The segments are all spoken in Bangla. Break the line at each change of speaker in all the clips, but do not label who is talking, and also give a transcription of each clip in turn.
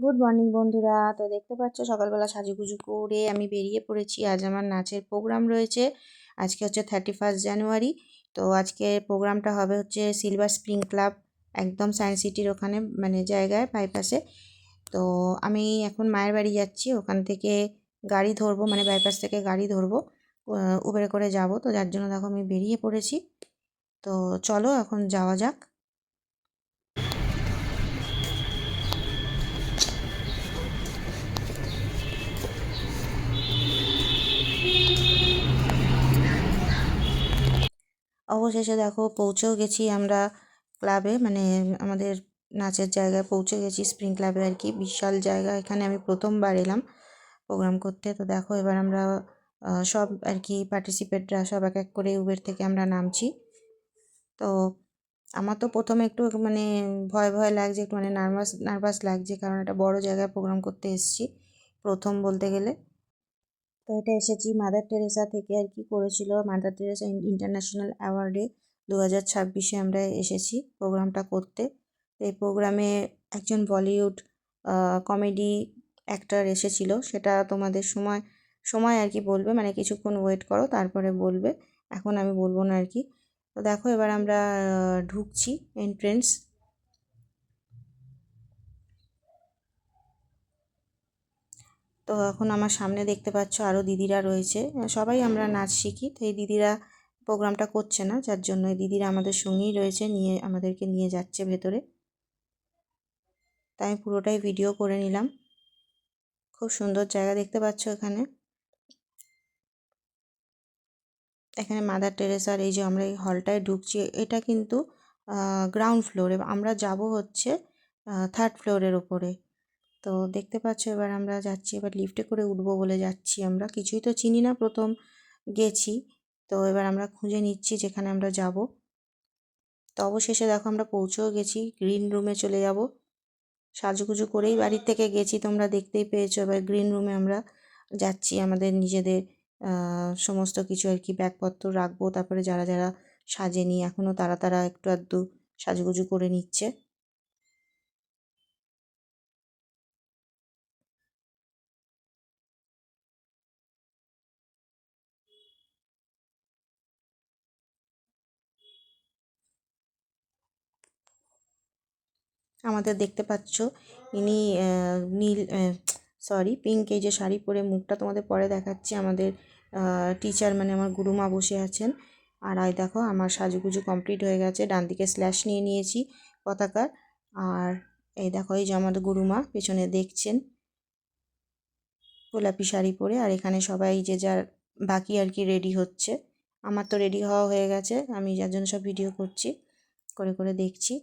গুড মর্নিং বন্ধুরা। তো দেখতে পাচ্ছ সকালবেলা সাজুগুজু করে আমি বেরিয়ে পড়েছি। আজ আমার নাচের প্রোগ্রাম রয়েছে। আজকে হচ্ছে 31 জানুয়ারি। তো আজকে প্রোগ্রামটা হবে হচ্ছে সিলভার স্প্রিং ক্লাব, একদম সায়েন্স সিটির ওখানে মানে জায়গায় বাইপাসে। তো আমি এখন মায়ের বাড়ি যাচ্ছি, ওখান থেকে গাড়ি ধরবো, মানে বাইপাস থেকে গাড়ি ধরবো, উবেরে করে যাব। তো যার জন্য দেখো আমি বেরিয়ে পড়েছি। তো চলো এখন যাওয়া যাক। অবশেষে দেখো পৌঁছেও গেছি আমরা ক্লাবে, মানে আমাদের নাচের জায়গায় পৌঁছে গেছি, স্প্রিং ক্লাবে আর কি। বিশাল জায়গা, এখানে আমি প্রথমবার এলাম প্রোগ্রাম করতে। তো দেখো এবার আমরা সব আর কি পার্টিসিপেটরা সব এক এক করে উবের থেকে আমরা নামছি। তো আমার তো প্রথমে একটু মানে ভয় ভয় লাগছে, একটু মানে নার্ভাস নার্ভাস লাগছে, কারণ একটা বড় জায়গায় প্রোগ্রাম করতে এসেছি, প্রথম বলতে গেলে। তো এটা এসেছি মাদার টেরেসা থেকে আর কি, করেছিল মাদার টেরেসা ইন্টারন্যাশনাল অ্যাওয়ার্ডে 2026-এ আমরা এসেছি প্রোগ্রামটা করতে। এই প্রোগ্রামে একজন বলিউড কমেডি অ্যাক্টর এসেছিল, সেটা তোমাদের সময় সময় আর কি বলবে, মানে কিছুক্ষণ ওয়েট করো তারপরে বলবে, এখন আমি বলবো না আর কি। তো দেখো এবার আমরা ঢুকছি এন্ট্রেন্স। তো এখন আমার সামনে দেখতে পাচ্ছ আরও দিদিরা রয়েছে, সবাই আমরা নাচ শিখি। তো এই দিদিরা প্রোগ্রামটা করছে না, যার জন্য এই দিদিরা আমাদের সঙ্গেই রয়েছে, নিয়ে আমাদেরকে নিয়ে যাচ্ছে ভেতরে। তাই আমি পুরোটাই ভিডিও করে নিলাম। খুব সুন্দর জায়গা দেখতে পাচ্ছ এখানে। এখানে মাদার টেরেসার এই যে আমরা এই হলটায় ঢুকছি, এটা কিন্তু গ্রাউন্ড ফ্লোরে, আমরা যাব হচ্ছে 3rd ফ্লোরের ওপরে। তো দেখতে পাচ্ছ এবার আমরা যাচ্ছি, এবার লিফটে করে উঠবো বলে যাচ্ছি। আমরা কিছুই তো চিনি না, প্রথম গেছি। তো এবার আমরা খুঁজে নিচ্ছি যেখানে আমরা যাব। তো অবশেষে দেখো আমরা পৌঁছেও গেছি, গ্রিন রুমে চলে যাব। সাজুগুজু করেই বাড়ির থেকে গেছি, তোমরা দেখতেই পেয়েছো। এবার গ্রিন রুমে আমরা যাচ্ছি, আমাদের নিজেদের সমস্ত কিছু আর কি ব্যাগপত্র রাখবো। তারপরে যারা যারা সাজেনি এখনও, তারা তারা একটু আধটু সাজুগুজু করে নিচ্ছে। আমাদের দেখতে পাচ্ছ ইনি নীল পিঙ্ক এই যে শাড়ি পরে, মুখটা তোমাদের পরে দেখাচ্ছি, আমাদের টিচার মানে আমার গুরুমা বসে আছেন। আর এই দেখো আমার সাজুগুজু কমপ্লিট হয়ে গেছে, ডান দিকে স্ল্যাশ নিয়ে নিয়েছি পতাকার। আর এই দেখো এই যে আমাদের গুরুমা পেছনে দেখছেন গোলাপি শাড়ি পরে। আর এখানে সবাই যে যার বাকি আর কি রেডি হচ্ছে। আমার তো রেডি হওয়া হয়ে গেছে, আমি যার জন্য সব ভিডিও করছি, করে করে দেখছি।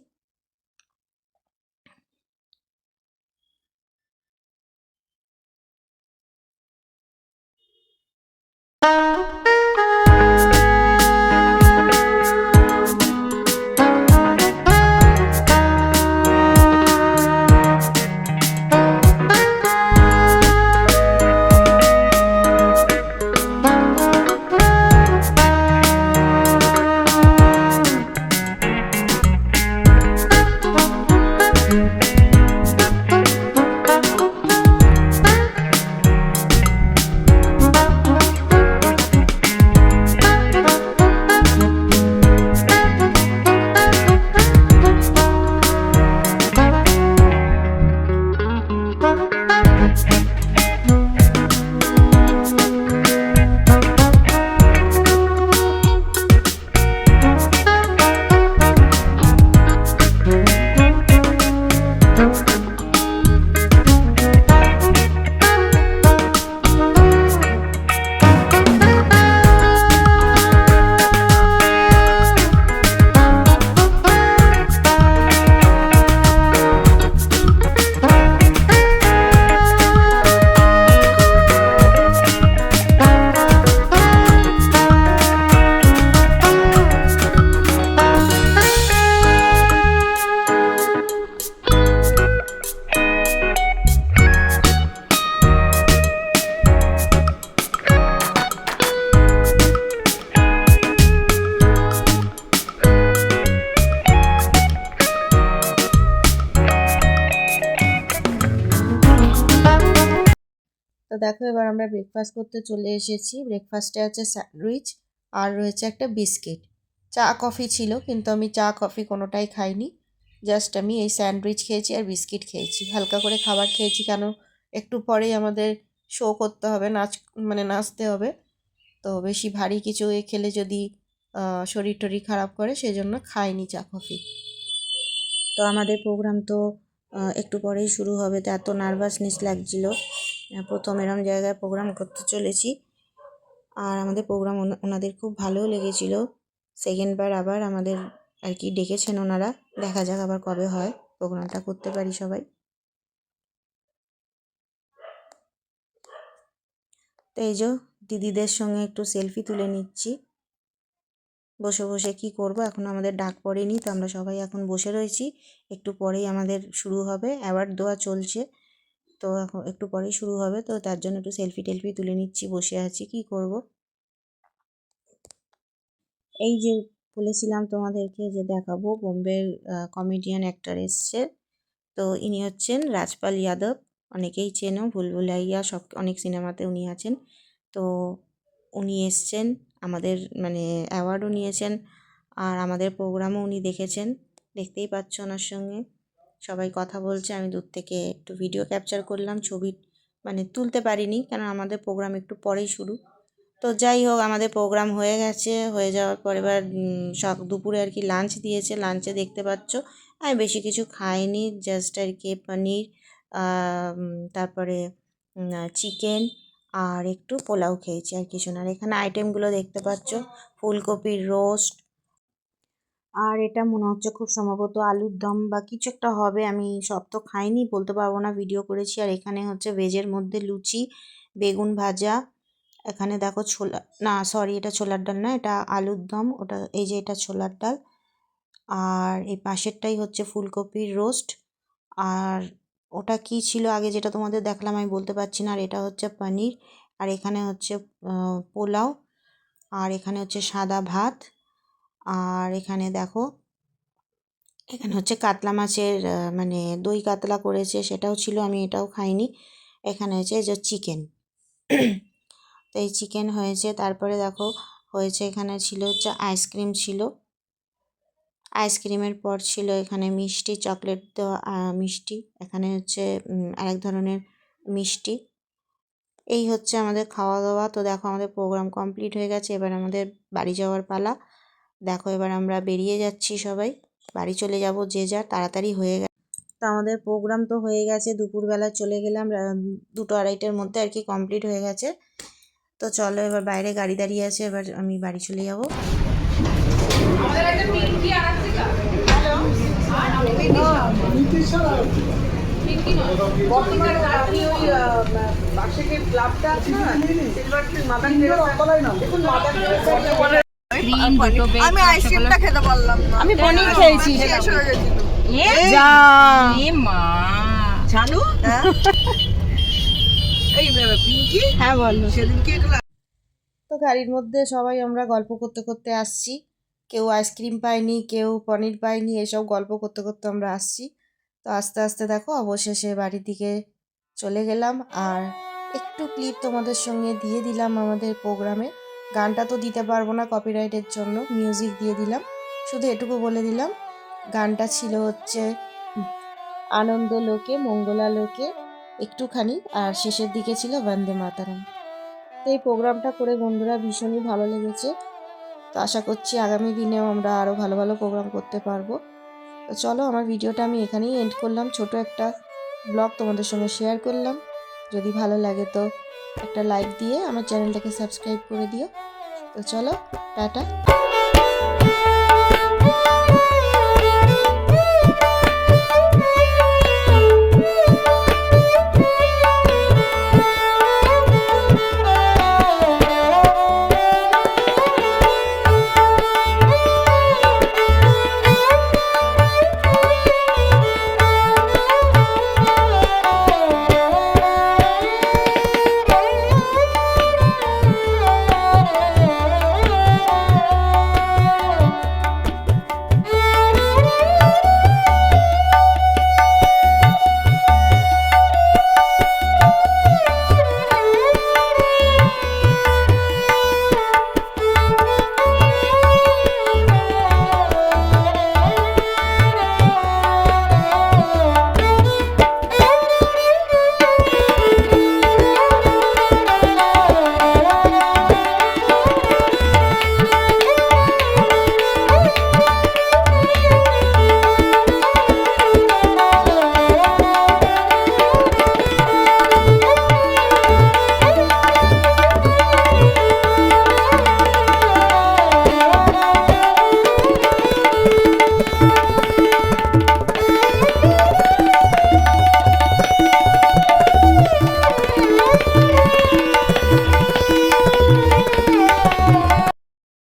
তো দেখো এবার আমরা ব্রেকফাস্ট করতে চলে এসেছি। ব্রেকফাস্টে আছে স্যান্ডউইচ আর রয়েছে একটা বিস্কিট। চা কফি ছিল, কিন্তু আমি চা কফি কোনোটাই খাইনি। জাস্ট আমি এই স্যান্ডউইচ খেয়েছি আর বিস্কিট খেয়েছি। হালকা করে খাবার খেয়েছি, কেন একটু পরেই আমাদের শো করতে হবে, নাচতে হবে। তো বেশি ভারী কিছু খেলে যদি শরীর টরীর খারাপ করে, সেজন্য খাইনি চা কফি। তো আমাদের প্রোগ্রাম তো একটু পরেই শুরু হবে, তো এত নার্ভাসনেস লাগছিল। প্রথম এরম জায়গায় প্রোগ্রাম করতে চলেছি, আর আমাদের প্রোগ্রাম ওনাদের খুব ভালোও লেগেছিল। সেকেন্ড বার আবার আমাদের আর কি ডেকেছেন ওনারা। দেখা যাক আবার কবে হয়, প্রোগ্রামটা করতে পারি সবাই। তো এই যে দিদিদের সঙ্গে একটু সেলফি তুলে নিচ্ছি বসে বসে। কি করব, এখন আমাদের ডাক পড়েনি, তো আমরা সবাই এখন বসে রয়েছি। একটু পরেই আমাদের শুরু হবে, অ্যাওয়ার্ড দেওয়া চলছে, তো এখন একটু পরেই শুরু হবে। তো তার জন্য একটু সেলফি টেলফি তুলে নিচ্ছি, বসে আছি, কি করব। এই যে বলেছিলাম তোমাদেরকে যে দেখাবো, বোম্বের কমেডিয়ান অ্যাক্টর এসছে। তো ইনি হচ্ছেন রাজপাল যাদব, অনেকেই চেনো, ভুলভুলাইয়া সব অনেক সিনেমাতে উনি আছেন। তো উনি এসছেন, আমাদের অ্যাওয়ার্ডও নিয়েছেন, আর আমাদের প্রোগ্রামও উনি দেখেছেন। দেখতেই পাচ্ছ ওনার সঙ্গে সবাই কথা বলছে। আমি দূর থেকে একটু ভিডিও ক্যাপচার করলাম, ছবি তুলতে পারিনি, কারণ আমাদের প্রোগ্রাম একটু পরেই শুরু। তো যাই হোক, আমাদের প্রোগ্রাম হয়ে গেছে। হয়ে যাওয়ার পর এবার দুপুরে আর কি লাঞ্চ দিয়েছে। লাঞ্চে দেখতে পাচ্ছ আমি বেশি কিছু খাইনি, জাস্ট আর কি পনির, তারপরে চিকেন আর একটু পোলাও খেয়েছি, আর কিছু না। আর এখানে আইটেমগুলো দেখতে পাচ্ছ, ফুলকপির রোস্ট, আর এটা মনে হচ্ছে খুব সম্ভবত আলুর দম বা কিছু একটা হবে। আমি সব তো খাইনি, বলতে পারবো না, ভিডিও করেছি। আর এখানে হচ্ছে ভেজের মধ্যে লুচি, বেগুন ভাজা, এখানে দেখো ছোলা, না সরি এটা ছোলার ডাল না, এটা আলুর দম। ওটা এই যে এটা ছোলার ডাল, আর এই পাশেরটাই হচ্ছে ফুলকপির রোস্ট। আর ওটা কি ছিল আগে যেটা তোমাদের দেখলাম আমি বলতে পারছি না। আর এটা হচ্ছে পনির, আর এখানে হচ্ছে পোলাও, আর এখানে হচ্ছে সাদা ভাত, আর এখানে দেখো এখানে হচ্ছে কাতলা মাছের দই কাতলা করেছে, সেটাও ছিল, আমি এটাও খাইনি। এখানে হচ্ছে যে চিকেন, তো এই চিকেন হয়েছে। তারপরে দেখো হয়েছে, এখানে ছিল হচ্ছে আইসক্রিম ছিল, আইসক্রিমের পর ছিল এখানে মিষ্টি, চকলেট দেওয়া মিষ্টি, এখানে হচ্ছে আরেক ধরনের মিষ্টি। এই হচ্ছে আমাদের খাওয়া দাওয়া। তো দেখো আমাদের প্রোগ্রাম কমপ্লিট হয়ে গেছে, এবার আমাদের বাড়ি যাওয়ার পালা। দেখো এবার আমরা বেরিয়ে যাচ্ছি, সবাই বাড়ি চলে যাব, যে যার, তাড়াতাড়ি হয়ে গেছে। তো আমাদের প্রোগ্রাম তো হয়ে গেছে, দুপুরবেলা চলে গেলাম, 2-2:30টার মধ্যে আর কি কমপ্লিট হয়ে গেছে। তো চলো এবার বাইরে গাড়ি দাঁড়িয়ে আছে, এবার আমি বাড়ি চলে যাব।
আমি আইসক্রিমটা খেতে পারলাম না, আমি পনির খেয়েছি, শেষ হয়ে গেছিল। জানু এই পিঙ্কি, হ্যাঁ বলো। সেদিনকে
তো গাড়ির মধ্যে সবাই আমরা গল্প করতে করতে আসছি, কেউ আইসক্রিম পায়নি, কেউ পনির পায়নি, এসব গল্প করতে করতে আমরা আসছি। তো আস্তে আস্তে দেখো অবশেষে বাড়ির দিকে চলে গেলাম। আর একটু ক্লিপ তোমাদের সঙ্গে দিয়ে দিলাম আমাদের প্রোগ্রামে। গানটা তো দিতে পারবো না কপিরাইটের জন্য, মিউজিক দিয়ে দিলাম। শুধু এটুকু বলে দিলাম, গানটা ছিল হচ্ছে আনন্দ লোকে মঙ্গলা লোকে একটুখানি, আর শেষের দিকে ছিল বন্দে মাতরম। তো এই প্রোগ্রামটা করে বন্ধুরা ভীষণই ভালো লেগেছে। তো আশা করছি আগামী দিনেও আমরা আরও ভালো ভালো প্রোগ্রাম করতে পারবো। তো চলো, আমার ভিডিওটা আমি এখানেই এন্ড করলাম, ছোট একটা ব্লগ তোমাদের সঙ্গে শেয়ার করলাম। যদি ভালো লাগে তো একটা লাইক দিয়ে আমার চ্যানেলটাকে সাবস্ক্রাইব করে দিও। তো চলো, টাটা।